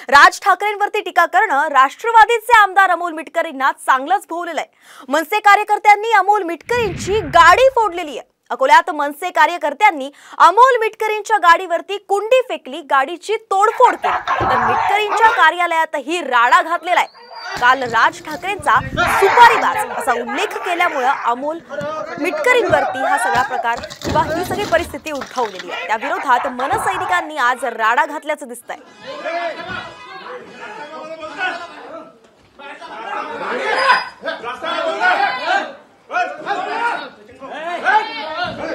राज ठाकरेंवरती टीका करणं राष्ट्रवादीचे आमदार अमोल मिटकरींना चांगलंच भोवलेलं आहे। मनसे कार्यकर्त्यांनी अमोल मिटकरींची गाडी फोडलेली आहे। अकोल्यात मनसे कार्यकर्त्यांनी अमोल मिटकरींच्या गाडीवरती कुंडी फेकली, गाडीची तोडफोड केली, तर मिटकरींच्या कार्यालयातही राडा घातलेला आहे। काल राज ठाकरेंचा सुपारीबाज असा उल्लेख केल्यामुळे अमोल मिटकरींवरती हा सगळा प्रकार किंवा ही सगळी परिस्थिती उद्भवलेली आहे। त्या विरोधात मनसैनिकांनी आज राडा घातल्याचं दिसतंय।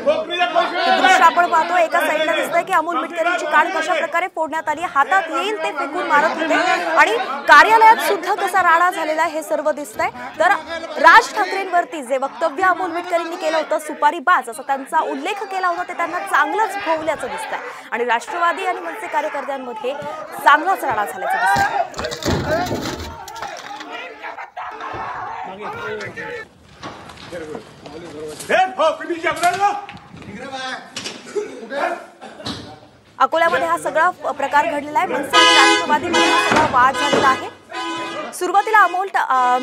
दृश्य आपण पाहतो, एका साईडला दिसतंय की अमोल मिटकरींची कार कशा प्रकारे फोडण्यात आली, हातात येईल ते फेकून मारत होते आणि कार्यालयात सुद्धा कसा राडा झालेला आहे हे सर्व दिसतंय। तर राज ठाकरेंवरती जे वक्तव्य अमोल मिटकरींनी केलं होतं, सुपारीबाज असा त्यांचा उल्लेख केला होता, ते त्यांना चांगलंच भोवल्याचं दिसतंय आणि राष्ट्रवादी आणि मनसे कार्यकर्त्यांमध्ये चांगलाच राडा झाल्याचं दिसतंय। अकोल्यामध्ये हा सगळा प्रकार घडलेला आहे। मनसे आणि राष्ट्रवादीमध्ये हा सगळा वाद झालेला आहे। सुरुवातीला अमोल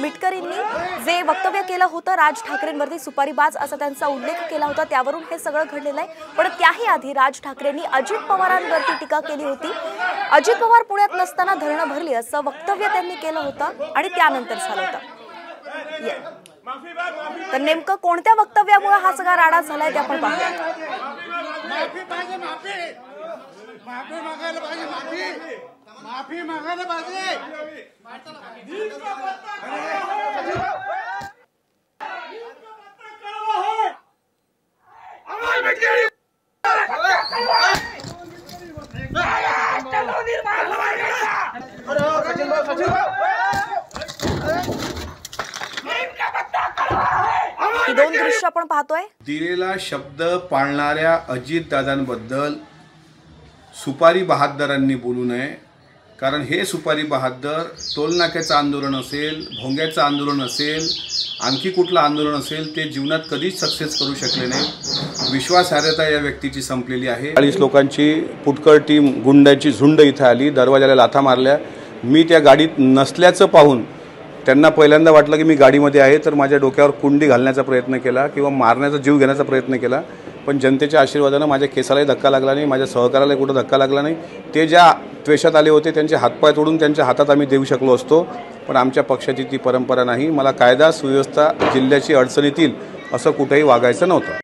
मिटकरींनी जे वक्तव्य केलं होतं राज ठाकरेंवरती सुपारीबाज असा त्यांचा उल्लेख केला होता, त्यावरून हे सगळं घडलेलं आहे। पण त्याही आधी राज ठाकरेंनी अजित पवारांवरती टीका केली होती। अजित पवार पुण्यात नसताना धरणं भरली असं वक्तव्य त्यांनी केलं होतं आणि त्यानंतर झालं होतं। तर नेमकं कोणत्या वक्तव्यामुळे हा सगळा राडा झालाय ते आपण पाहूया। ही दोन दृश्य आपण पाहतोय। दिलेला शब्द पाळणाऱ्या अजितदादांबद्दल सुपारी बहादरांनी बोलू नये, कारण हे सुपारी बहादर टोलनाक्याचं आंदोलन असेल, भोंग्याचं आंदोलन असेल, आणखी कुठलं आंदोलन असेल, ते जीवनात कधीच सक्सेस करू शकले नाही। विश्वासार्हता या व्यक्तीची संपलेली आहे। 40 लोकांची पुटकर टीम गुंडाची झुंड इथं आली, दरवाजाला लाथा मारल्या। मी त्या गाडीत नसल्याचं पाहून त्यांना पहिल्यांदा वाटलं की मी गाडीमध्ये आहे, तर माझ्या डोक्यावर कुंडी घालण्याचा प्रयत्न केला किंवा मारण्याचा जीव घेण्याचा प्रयत्न केला। पण जनतेच्या आशीर्वादानं माझ्या केसालाही धक्का लागला नाही, माझ्या सहकार्यालाही कुठं धक्का लागला नाही। ते ज्या त्वेषात आले होते त्यांचे हातपाय तोडून त्यांच्या हातात आम्ही देऊ शकलो असतो, पण आमच्या पक्षाची ती परंपरा नाही। मला कायदा सुव्यवस्था जिल्ह्याची अडचणीतील असं कुठेही वागायचं नव्हतं।